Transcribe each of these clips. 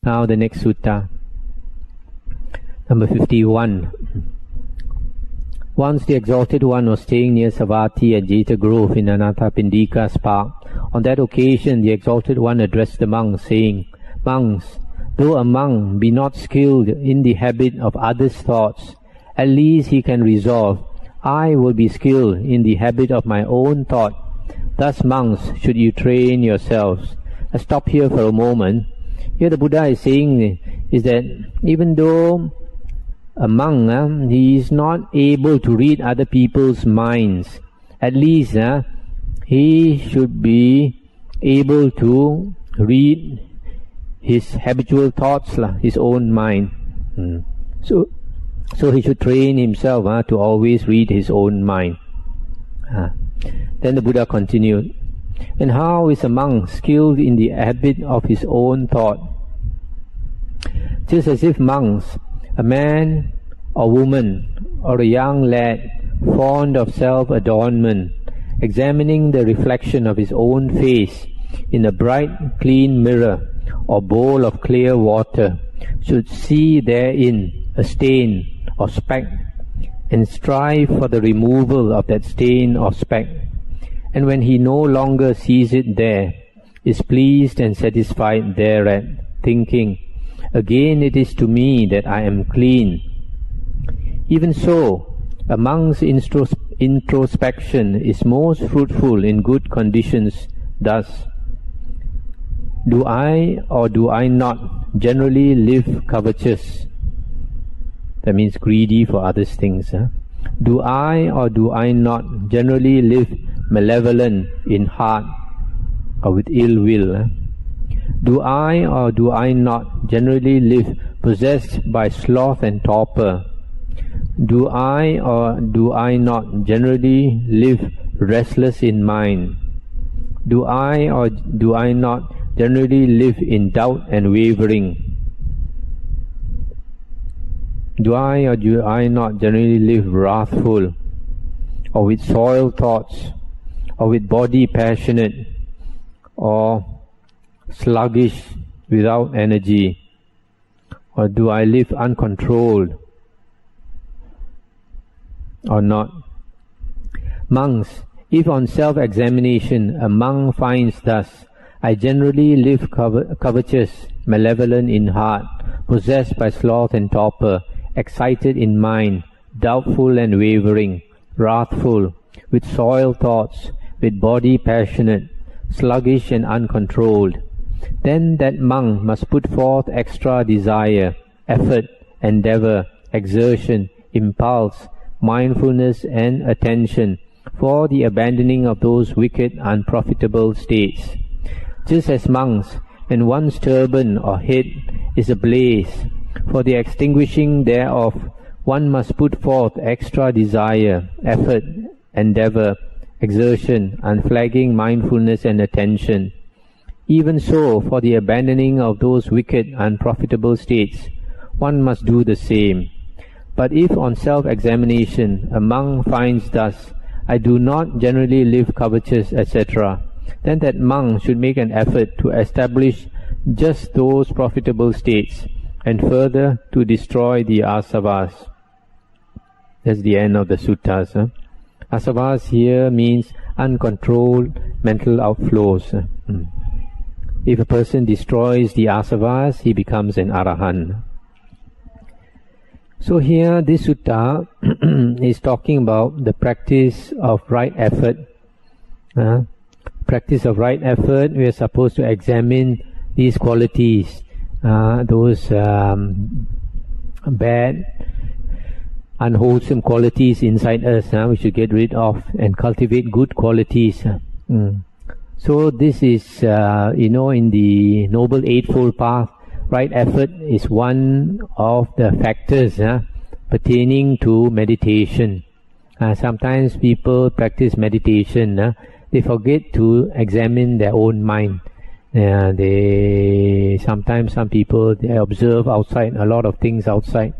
Now the next sutta, number 51. Once the Exalted One was staying near Savatthi at Jeta Grove in Anathapindika's park. On that occasion the Exalted One addressed the monks, saying, Monks, though a monk be not skilled in the habit of others' thoughts, at least he can resolve, I will be skilled in the habit of my own thought. Thus, monks, should you train yourselves. I stop here for a moment. Here the Buddha is saying is that even though a monk, he is not able to read other people's minds, at least he should be able to read his habitual thoughts, his own mind. So he should train himself to always read his own mind. Then the Buddha continued, and how is a monk skilled in the habit of his own thought? Just as if monks, a man or woman or a young lad fond of self-adornment, examining the reflection of his own face in a bright, clean mirror or bowl of clear water, should see therein a stain or speck, and strive for the removal of that stain or speck. And when he no longer sees it there, is pleased and satisfied thereat, thinking, Again it is to me that I am clean. Even so, a monk's introspection is most fruitful in good conditions. Thus, do I or do I not generally live covetous? That means greedy for others' things. Do I or do I not generally live malevolent in heart or with ill will? Do I or do I not generally live possessed by sloth and torpor? Do I or do I not generally live restless in mind? Do I or do I not generally live in doubt and wavering? Do I or do I not generally live wrathful, or with soiled thoughts, or with body passionate, or sluggish without energy? Or do I live uncontrolled or not? Monks, if on self-examination a monk finds thus, I generally live covetous, malevolent in heart, possessed by sloth and torpor, excited in mind, doubtful and wavering, wrathful, with soiled thoughts, with body passionate, sluggish and uncontrolled, then that monk must put forth extra desire, effort, endeavor, exertion, impulse, mindfulness and attention for the abandoning of those wicked, unprofitable states. Just as monks, when one's turban or head is ablaze, for the extinguishing thereof one must put forth extra desire, effort, endeavor, exertion, unflagging mindfulness and attention. Even so, for the abandoning of those wicked, unprofitable states, one must do the same. But if on self-examination a monk finds thus, I do not generally live covetous, etc., then that monk should make an effort to establish just those profitable states, and further to destroy the asavas. That's the end of the suttas. Asavas here means uncontrolled mental outflows. If a person destroys the asavas, he becomes an arahant. So here this sutta is talking about the practice of right effort. Practice of right effort, we are supposed to examine these qualities, those bad, unwholesome qualities inside us, we should get rid of and cultivate good qualities. So this is, in the Noble Eightfold Path, right effort is one of the factors pertaining to meditation. Sometimes people practice meditation, they forget to examine their own mind. Sometimes some people, they observe outside, a lot of things outside.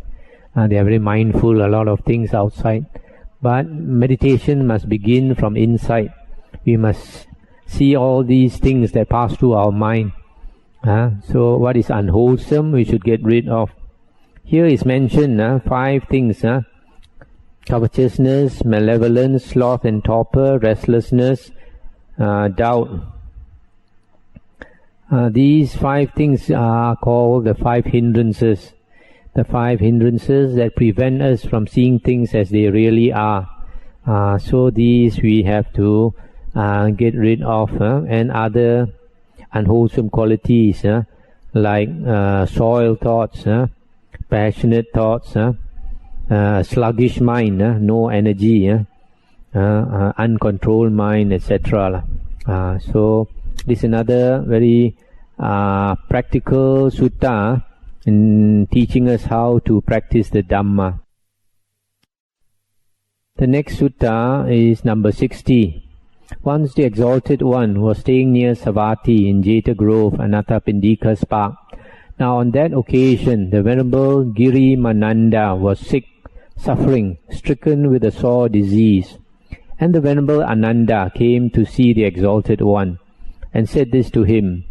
They are very mindful, a lot of things outside. But meditation must begin from inside. We must see all these things that pass through our mind. So what is unwholesome we should get rid of. Here is mentioned 5 things: covetousness, malevolence, sloth and torpor, restlessness, doubt. These 5 things are called the 5 hindrances. The 5 hindrances that prevent us from seeing things as they really are. So these we have to get rid of, and other unwholesome qualities like soiled thoughts, passionate thoughts, sluggish mind, no energy, uncontrolled mind, etc. So this is another very practical sutta in teaching us how to practice the Dhamma. The next sutta is number 60. Once the Exalted One was staying near Savatthi in Jeta Grove, Anathapindika's park. Now on that occasion, the Venerable Giri Mananda was sick, suffering, stricken with a sore disease. And the Venerable Ananda came to see the Exalted One and said this to him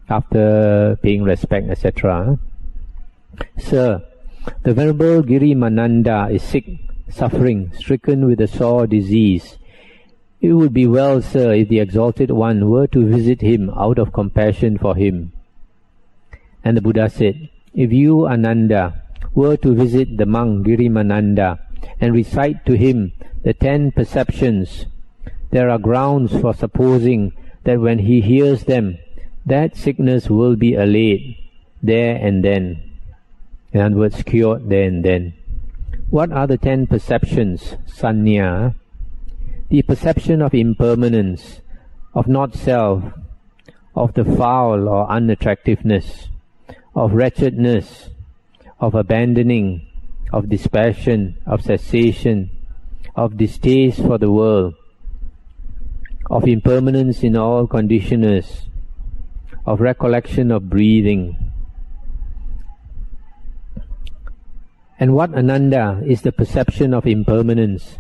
after paying respect, etc. Sir, the Venerable Giri Mananda is sick, suffering, stricken with a sore disease. It would be well, sir, if the Exalted One were to visit him out of compassion for him. And the Buddha said, if you, Ananda, were to visit the monk Girimananda and recite to him the 10 perceptions, there are grounds for supposing that when he hears them, that sickness will be allayed there and then. In other words, cured there and then. What are the 10 perceptions? Sanya. The perception of impermanence, of not-self, of the foul or unattractiveness, of wretchedness, of abandoning, of dispassion, of cessation, of distaste for the world, of impermanence in all conditioners, of recollection of breathing. And what, Ananda, is the perception of impermanence?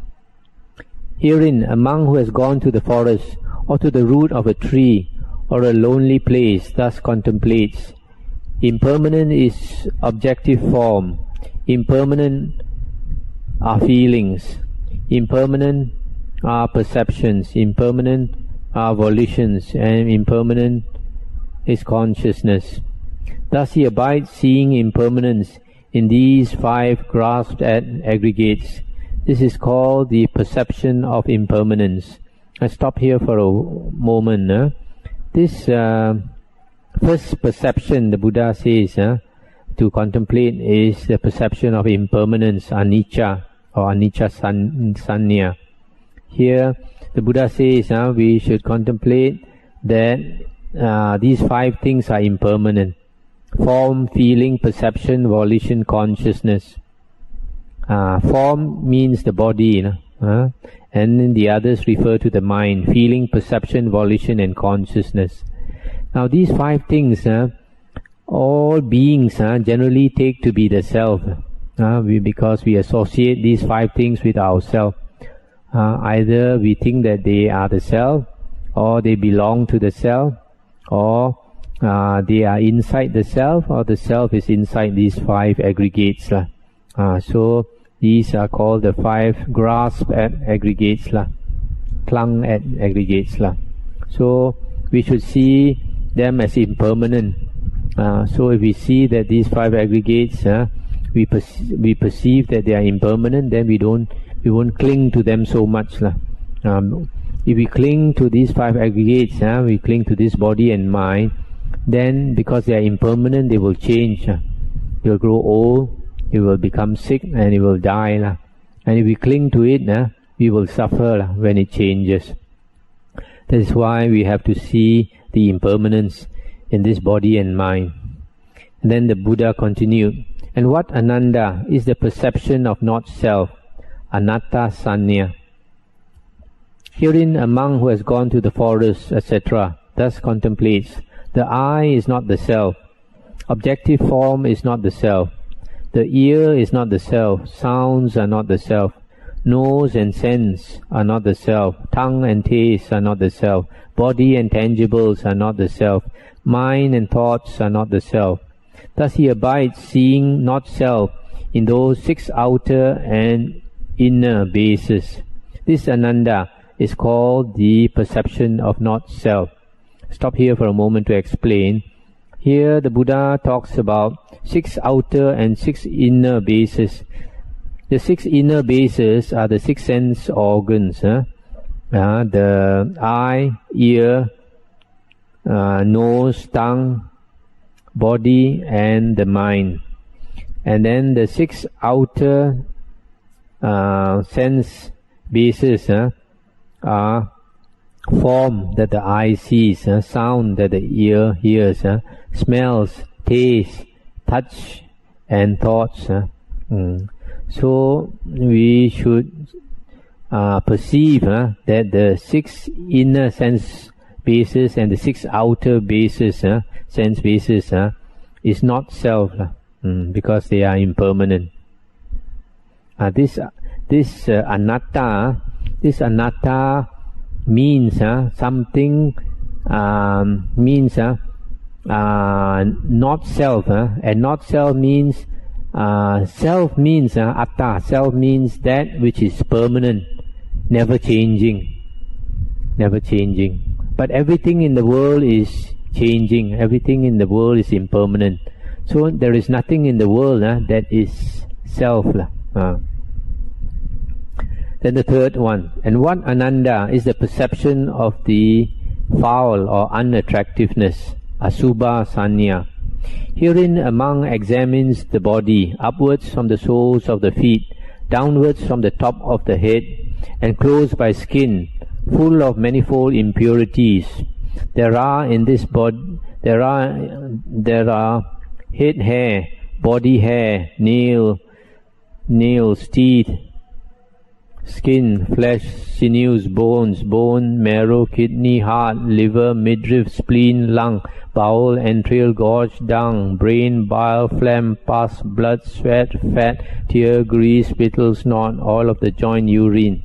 Herein, a monk who has gone to the forest or to the root of a tree or a lonely place thus contemplates. Impermanent is objective form, impermanent are feelings, impermanent are perceptions, impermanent are volitions, and impermanent is consciousness. Thus he abides seeing impermanence in these 5 grasped at aggregates. This is called the perception of impermanence. I stop here for a moment. This first perception, the Buddha says, to contemplate is the perception of impermanence, anicca or anicca sanya. Here, the Buddha says we should contemplate that these 5 things are impermanent: form, feeling, perception, volition, consciousness. Form means the body, and then the others refer to the mind: feeling, perception, volition, and consciousness. Now these 5 things, all beings generally take to be the self, because we associate these 5 things with ourself. Either we think that they are the self, or they belong to the self, or they are inside the self, or the self is inside these 5 aggregates. So these are called the 5 grasp at aggregates, clung at aggregates. So we should see them as impermanent. So if we see that these 5 aggregates, we perceive that they are impermanent, then we won't cling to them so much. If we cling to these 5 aggregates, we cling to this body and mind, then because they are impermanent, they will change. They will grow old, it will become sick, and it will die. And if we cling to it, we will suffer when it changes. That is why we have to see the impermanence in this body and mind. And then the Buddha continued, and what, Ananda, is the perception of not-self, anatta sanya? Herein, a monk who has gone to the forest, etc., thus contemplates. The eye is not the self. Objective form is not the self. The ear is not the self. Sounds are not the self. Nose and sense are not the self. Tongue and taste are not the self. Body and tangibles are not the self. Mind and thoughts are not the self. Thus he abides seeing not self in those 6 outer and inner bases. This Ananda is called the perception of not self. Stop here for a moment to explain. Here the Buddha talks about 6 outer and 6 inner bases. The 6 inner bases are the 6 sense organs. The eye, ear, nose, tongue, body and the mind. And then the 6 outer sense bases are form that the eye sees, sound that the ear hears, smells, taste, touch and thoughts. So we should perceive that the 6 inner sense bases and the 6 outer bases, sense bases, is not self, because they are impermanent. This anatta means something, means not self, and not self means self means atta. Self means that which is permanent, never changing. But everything in the world is changing. Everything in the world is impermanent. So there is nothing in the world that is self. Then the third one. And what Ananda is the perception of the foul or unattractiveness, asubha sanya. Herein a monk examines the body, upwards from the soles of the feet, downwards from the top of the head, enclosed by skin, full of manifold impurities. There are in this body, there are head hair, body hair, nails, teeth, skin, flesh, sinews, bones, bone, marrow, kidney, heart, liver, midriff, spleen, lung, bowel, entrail, gorge, dung, brain, bile, phlegm, pus, blood, sweat, fat, tear, grease, spittle, snot, all of the joint, urine.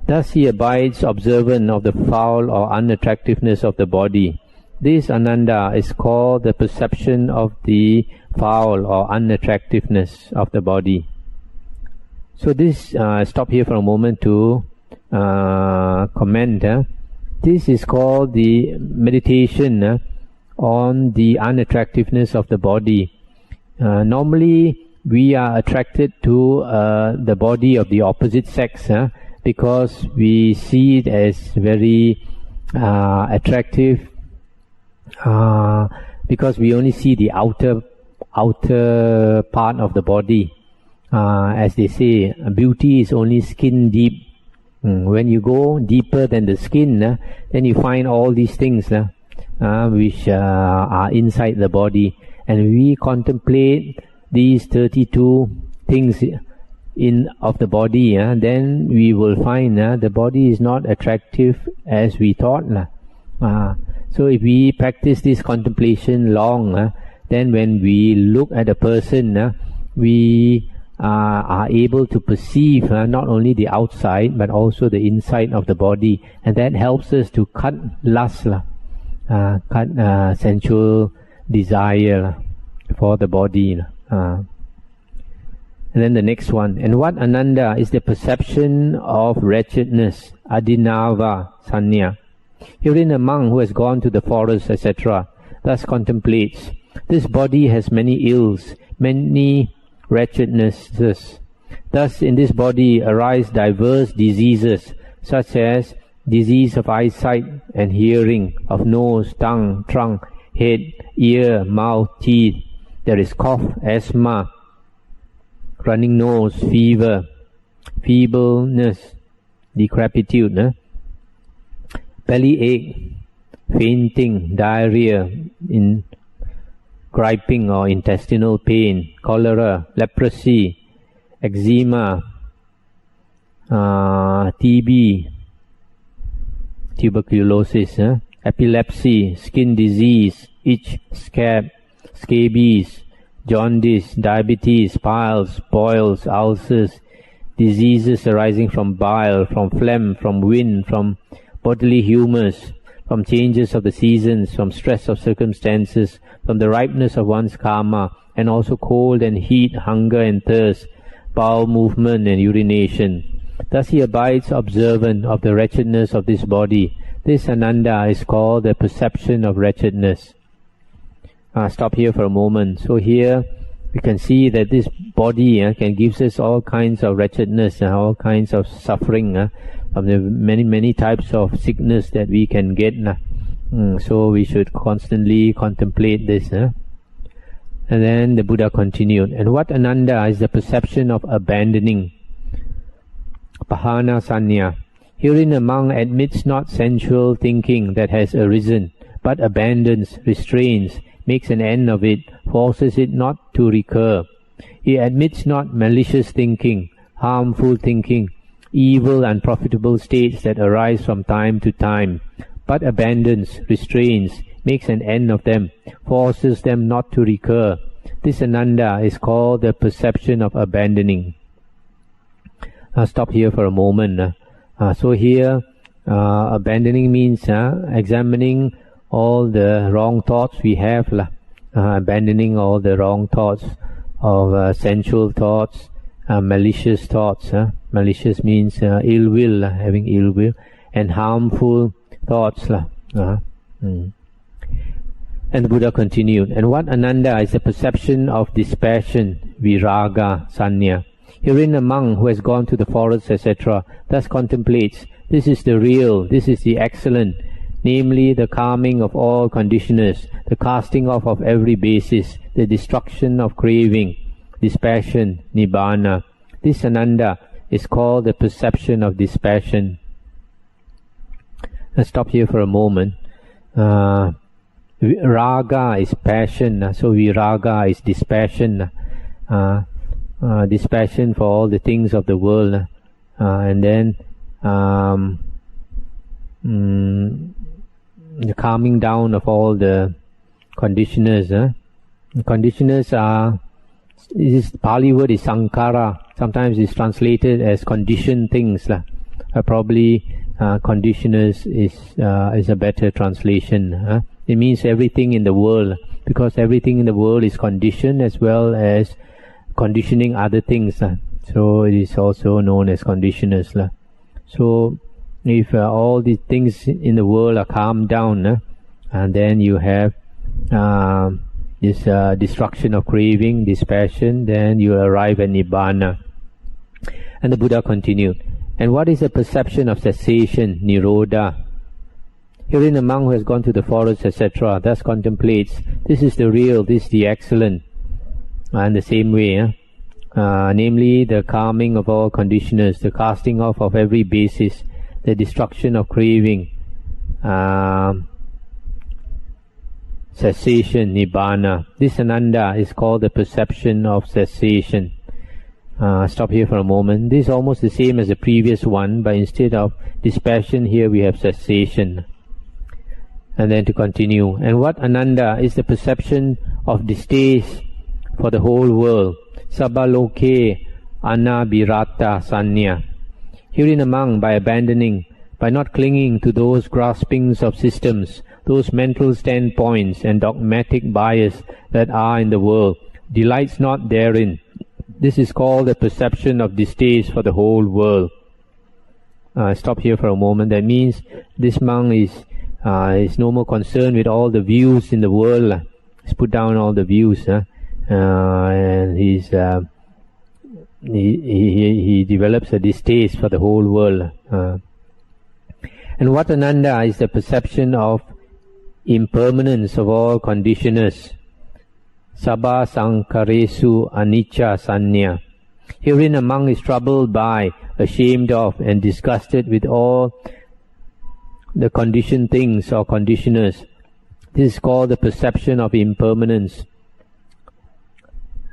Thus he abides observant of the foul or unattractiveness of the body. This Ananda is called the perception of the foul or unattractiveness of the body. So this, stop here for a moment to comment. This is called the meditation on the unattractiveness of the body. Normally we are attracted to the body of the opposite sex because we see it as very attractive, because we only see the outer part of the body. As they say, beauty is only skin deep. When you go deeper than the skin, then you find all these things which are inside the body. And we contemplate these 32 things of the body, then we will find the body is not attractive as we thought. So if we practice this contemplation long, then when we look at a person, we are able to perceive not only the outside but also the inside of the body, and that helps us to cut lust, cut sensual desire for the body. And then the next one. And what Ananda is the perception of wretchedness, adinava sanya. Herein a monk who has gone to the forest, etc., thus contemplates, this body has many ills, many wretchednesses. Thus in this body arise diverse diseases, such as disease of eyesight and hearing, of nose, tongue, trunk, head, ear, mouth, teeth. There is cough, asthma, running nose, fever, feebleness, decrepitude, belly ache, fainting, diarrhea, griping or intestinal pain, cholera, leprosy, eczema, TB, tuberculosis, epilepsy, skin disease, itch, scab, scabies, jaundice, diabetes, piles, boils, ulcers, diseases arising from bile, from phlegm, from wind, from bodily humours, from changes of the seasons, from stress of circumstances, from the ripeness of one's karma, and also cold and heat, hunger and thirst, bowel movement and urination. Thus he abides observant of the wretchedness of this body. This Ananda is called the perception of wretchedness. Stop here for a moment. So here we can see that this body can gives us all kinds of wretchedness and all kinds of suffering from the many types of sickness that we can get. So we should constantly contemplate this. And then the Buddha continued, and what Ananda is the perception of abandoning. Pahana Sanya. Herein a monk admits not sensual thinking that has arisen, but abandons, restrains, makes an end of it, forces it not to recur. He admits not malicious thinking, harmful thinking, evil unprofitable states that arise from time to time, but abandons, restrains, makes an end of them, forces them not to recur. This Ananda is called the perception of abandoning. Stop here for a moment. So here, abandoning means examining all the wrong thoughts we have, abandoning all the wrong thoughts of sensual thoughts, malicious thoughts. Malicious means ill will, having ill will, and harmful thoughts. And the Buddha continued, and what Ananda is the perception of dispassion, viraga, sanya. Herein a monk who has gone to the forest, etc., thus contemplates, this is the real, this is the excellent, namely the calming of all conditioners, the casting off of every basis, the destruction of craving, dispassion, nibbana. This Ananda is called the perception of dispassion. Let's stop here for a moment. Raga is passion, so viraga is dispassion. Dispassion for all the things of the world, and then the calming down of all the conditioners. Conditioners are, this Pali word is sankara. Sometimes it's translated as conditioned things. Probably conditioners is a better translation. It means everything in the world, because everything in the world is conditioned as well as conditioning other things. So it is also known as conditioners. So if all the things in the world are calmed down, and then you have this destruction of craving, dispassion, then you arrive at Nibbana. And the Buddha continued, and what is the perception of cessation, Nirodha? Herein a monk who has gone to the forest, etc., thus contemplates, this is the real, this is the excellent. And the same way, namely the calming of all conditioners, the casting off of every basis, the destruction of craving, cessation, nibbana. This Ananda is called the perception of cessation. Stop here for a moment. This is almost the same as the previous one, but instead of dispassion, here we have cessation. And then to continue, and what Ananda is the perception of distaste for the whole world, sabaloke anabirata sanya. Herein a monk, by abandoning, by not clinging to those graspings of systems, those mental standpoints and dogmatic bias that are in the world, delights not therein. This is called the perception of distaste for the whole world. Stop here for a moment. That means this monk is no more concerned with all the views in the world. He's put down all the views, and he develops a distaste for the whole world. And what Ananda is the perception of impermanence of all conditioners. Sabha sankaresu anicca sanya. Herein a monk is troubled by, ashamed of, and disgusted with all the conditioned things or conditioners. This is called the perception of impermanence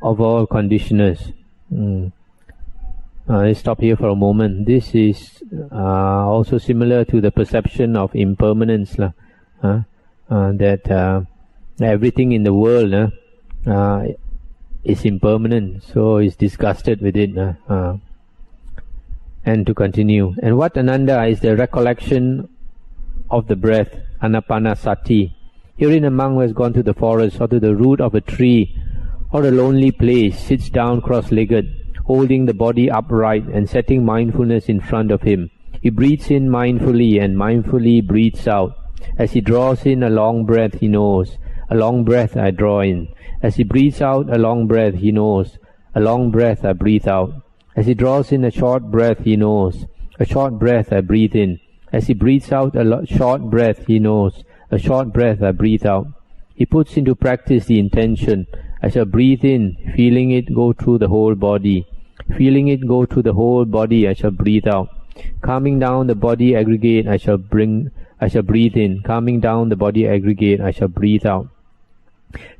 of all conditioners. Let's stop here for a moment. This is also similar to the perception of impermanence, that everything in the world is impermanent, so is disgusted with it. And to continue, and what Ananda is the recollection of the breath, anapanasati. Herein a monk who has gone to the forest or to the root of a tree or a lonely place sits down cross-legged, holding the body upright and setting mindfulness in front of him. He breathes in mindfully and mindfully breathes out. As he draws in a long breath, he knows, a long breath I draw in. As he breathes out a long breath, he knows, a long breath I breathe out. As he draws in a short breath, he knows, a short breath I breathe in. As he breathes out a short breath, he knows, a short breath I breathe out. He puts into practice the intention, I shall breathe in, feeling it go through the whole body. Feeling it go through the whole body, I shall breathe out. Calming down the body aggregate, I shall breathe in. Calming down the body aggregate, I shall breathe out.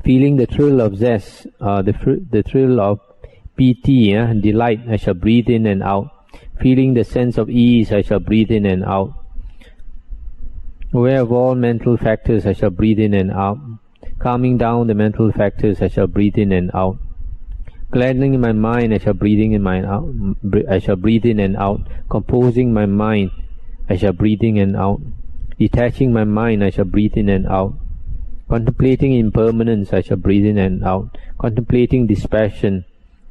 Feeling the thrill of zest, the thrill of piti, delight, I shall breathe in and out. Feeling the sense of ease, I shall breathe in and out. Aware of all mental factors, I shall breathe in and out. Calming down the mental factors, I shall breathe in and out. Gladdening my mind, I shall breathe in and out. Composing my mind, I shall breathe in and out. Detaching my mind, I shall breathe in and out. Contemplating impermanence, I shall breathe in and out. Contemplating dispassion,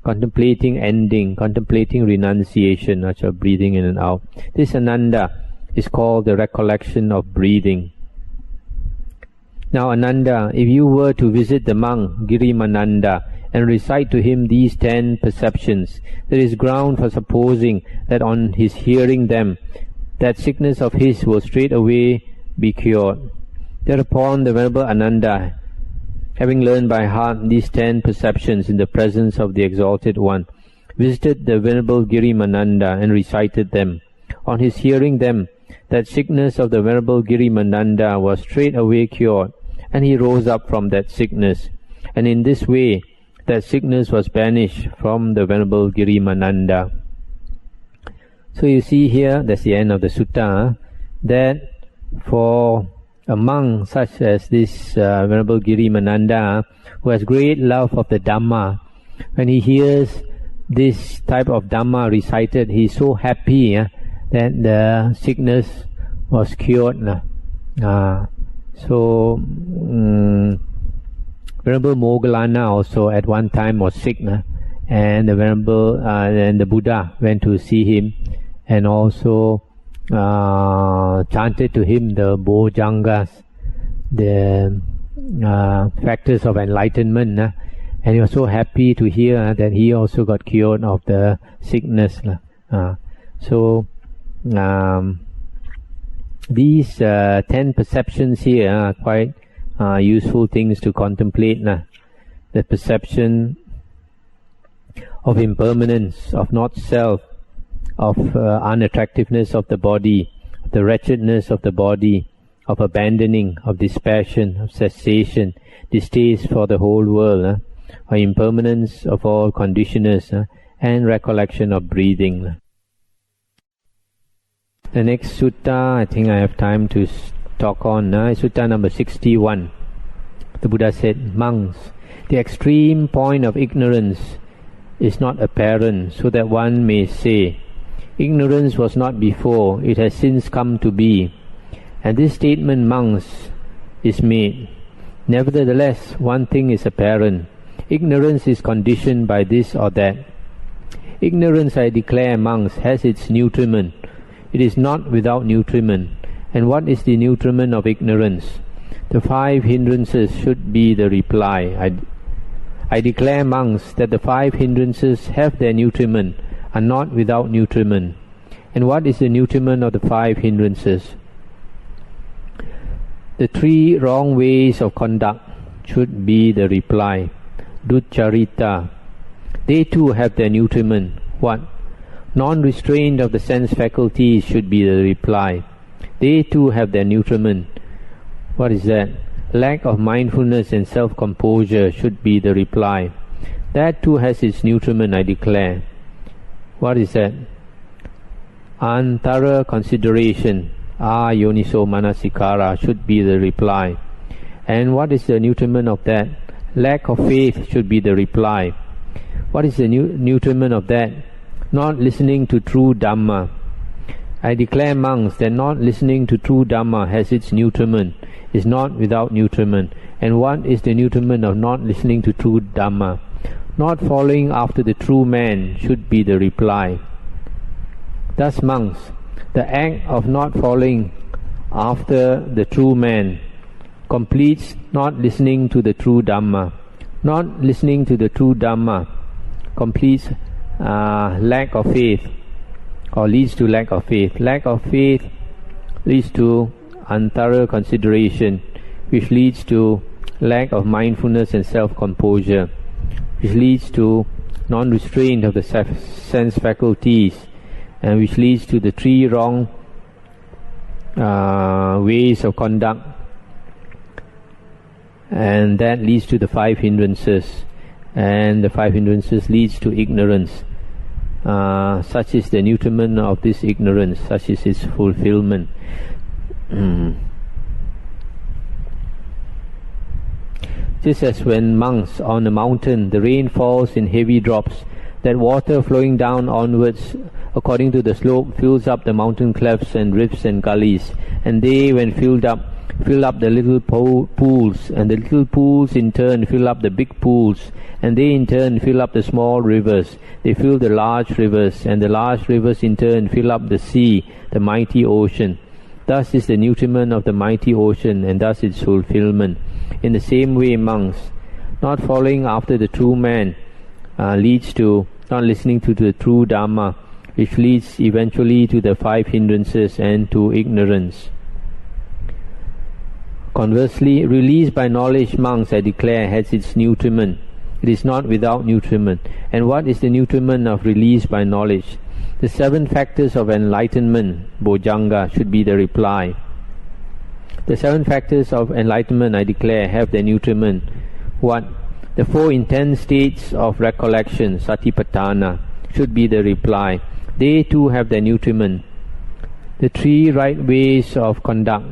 contemplating ending, contemplating renunciation, I shall breathe in and out. This ananda is called the recollection of breathing. Now Ananda, if you were to visit the monk Girimananda and recite to him these 10 perceptions, there is ground for supposing that on his hearing them, that sickness of his will straight away be cured. Thereupon the Venerable Ananda, having learned by heart these 10 perceptions in the presence of the Exalted One, visited the Venerable Girimananda and recited them. On his hearing them, that sickness of the Venerable Girimananda was straight away cured, and he rose up from that sickness. And in this way, that sickness was banished from the Venerable Girimananda. So you see here, that's the end of the sutta, that for a monk such as this Venerable Girimananda, who has great love of the Dhamma, when he hears this type of Dhamma recited, he is so happy that the sickness was cured. Venerable Moggallana also at one time was sick, and the Venerable and the Buddha went to see him and also chanted to him the Bojjhangas, the factors of enlightenment, and he was so happy to hear that he also got cured of the sickness. These 10 perceptions here are quite useful things to contemplate. The perception of impermanence, of not self, of unattractiveness of the body, of the wretchedness of the body, of abandoning, of dispassion, of cessation, distaste for the whole world, or impermanence of all conditioners, and recollection of breathing. The next sutta, I think I have time to talk on, is sutta number 61. The Buddha said, monks, the extreme point of ignorance is not apparent, so that one may say, ignorance was not before, it has since come to be. And this statement, monks, is made. Nevertheless, one thing is apparent. Ignorance is conditioned by this or that. Ignorance, I declare, monks, has its nutriment. It is not without nutriment. And what is the nutriment of ignorance? The 5 hindrances should be the reply. I declare, monks, that the 5 hindrances have their nutriment, are not without nutriment. And what is the nutriment of the 5 hindrances? The 3 wrong ways of conduct should be the reply. Duccharita. They too have their nutriment. What? Non-restraint of the sense faculties should be the reply. They too have their nutriment. What is that? Lack of mindfulness and self-composure should be the reply. That too has its nutriment, I declare. What is that? Unthorough consideration, yoniso manasikara, should be the reply. And what is the nutriment of that? Lack of faith should be the reply. What is the nutriment of that? Not listening to true Dhamma. I declare, monks, that not listening to true Dhamma has its nutriment, is not without nutriment. And what is the nutriment of not listening to true Dhamma? Not following after the true man should be the reply. Thus, monks, the act of not following after the true man completes not listening to the true Dhamma. Not listening to the true Dhamma completes lack of faith, or leads to lack of faith. Lack of faith leads to unthorough consideration, which leads to lack of mindfulness and self-composure, which leads to non-restraint of the sense faculties, and which leads to the three wrong ways of conduct, and that leads to the five hindrances, and the five hindrances leads to ignorance. Such is the nutriment of this ignorance, such is its fulfillment. Just as when monks on a mountain, the rain falls in heavy drops, that water flowing down onwards according to the slope fills up the mountain clefts and rifts and gullies, and they, when filled up, fill up the little pools, and the little pools in turn fill up the big pools, and they in turn fill up the small rivers. They fill the large rivers, and the large rivers in turn fill up the sea, the mighty ocean. Thus is the nutriment of the mighty ocean, and thus its fulfillment. In the same way, monks, not following after the true man leads to not listening to the true Dhamma, which leads eventually to the five hindrances and to ignorance. Conversely, release by knowledge, monks, I declare, has its nutriment. It is not without nutriment. And what is the nutriment of release by knowledge? The 7 factors of enlightenment, Bojjhanga, should be the reply. The 7 factors of enlightenment, I declare, have their nutriment. What? The 4 intense states of recollection, Satipatthana, should be the reply. They too have their nutriment. The 3 right ways of conduct,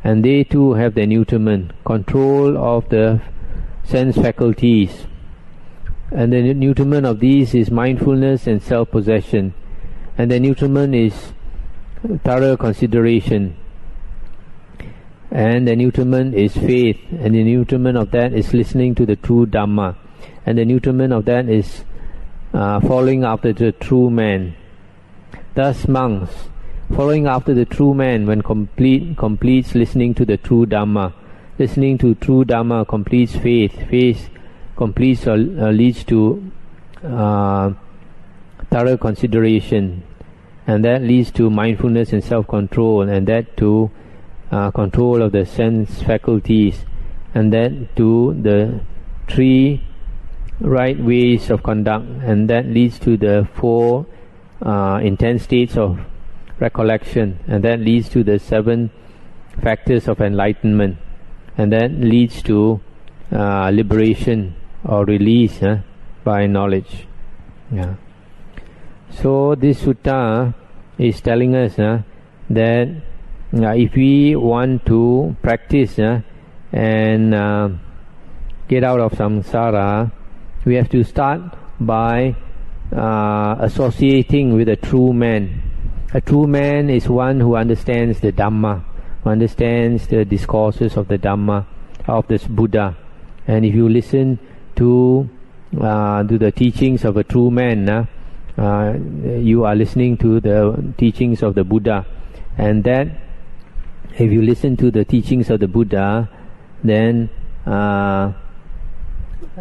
and they too have their nutriment. Control of the sense faculties, and the nutriment of these is mindfulness and self-possession, and the nutriment is thorough consideration, and the nutriment is faith, and the nutriment of that is listening to the true Dhamma, and the nutriment of that is following after the true man. Thus, monks, following after the true man, when completes listening to the true Dhamma. Listening to true Dhamma completes faith. Faith completes or leads to thorough consideration, and that leads to mindfulness and self-control, and that to control of the sense faculties, and that to the 3 right ways of conduct, and that leads to the 4 intense states of recollection, and that leads to the 7 factors of enlightenment, and that leads to liberation or release by knowledge. So this sutta is telling us that if we want to practice and get out of samsara, we have to start by associating with a true man. A true man is one who understands the Dhamma, who understands the discourses of the Dhamma, of this Buddha. And if you listen to the teachings of a true man, you are listening to the teachings of the Buddha. And that, if you listen to the teachings of the Buddha, then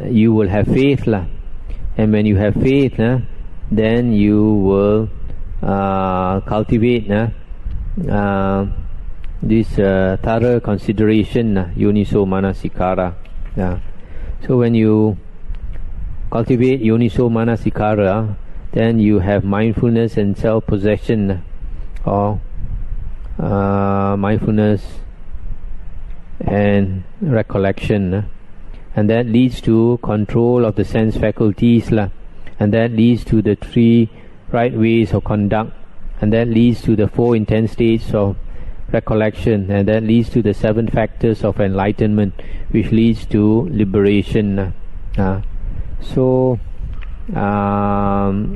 you will have faith. And when you have faith, then you will cultivate this thorough consideration, yoniso manasikara. So when you cultivate yoniso manasikara, then you have mindfulness and self-possession, or mindfulness and recollection, and that leads to control of the sense faculties, and that leads to the 3 right ways of conduct, and that leads to the 4 intense states of recollection, and that leads to the 7 factors of enlightenment, which leads to liberation. So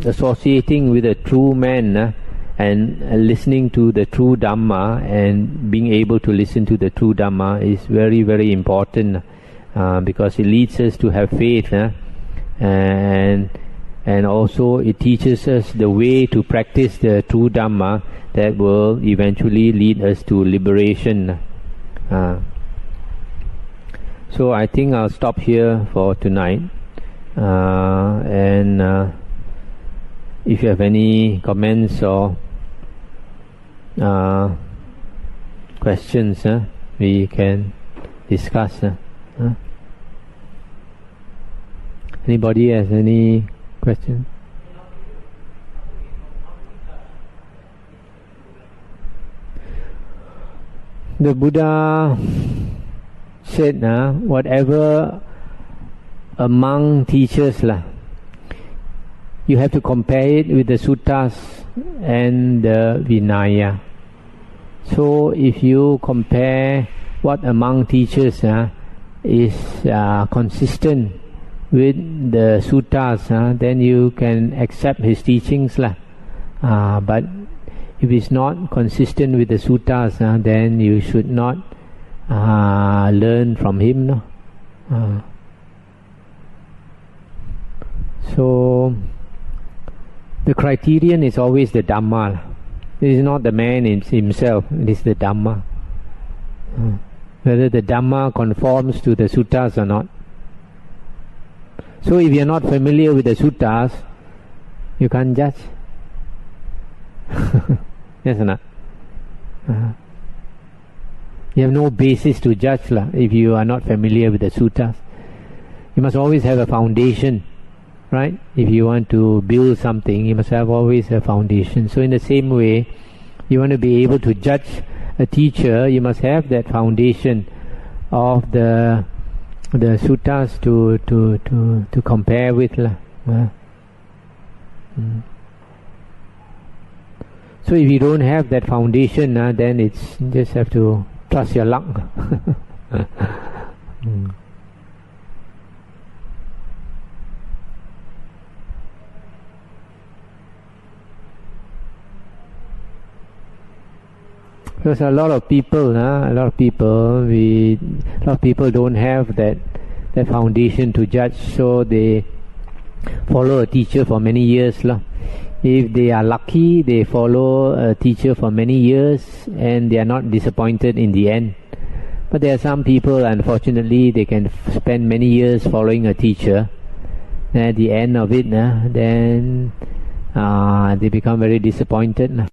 associating with a true man and listening to the true Dhamma and being able to listen to the true Dhamma is very, very important, because it leads us to have faith, and also it teaches us the way to practice the true Dhamma that will eventually lead us to liberation. So I think I'll stop here for tonight, and if you have any comments or questions, we can discuss. Anybody has any question? The Buddha said, whatever a monk teaches, you have to compare it with the suttas and the Vinaya. So if you compare what a monk teaches is consistent with the suttas, then you can accept his teachings. But if it's not consistent with the suttas, then you should not learn from him. So the criterion is always the Dhamma. It is not the man himself, it is the Dhamma. Whether the Dhamma conforms to the suttas or not. So if you are not familiar with the suttas, you can't judge. Yes or not? You have no basis to judge if you are not familiar with the suttas. You must always have a foundation, right? If you want to build something, you must have always a foundation. So in the same way, you want to be able to judge a teacher, you must have that foundation of the suttas to compare with. So if you don't have that foundation, then it's just have to trust your luck. Because a lot of people don't have that foundation to judge, so they follow a teacher for many years. If they are lucky, they follow a teacher for many years and they are not disappointed in the end. But there are some people, unfortunately, they can spend many years following a teacher. At the end of it, then they become very disappointed.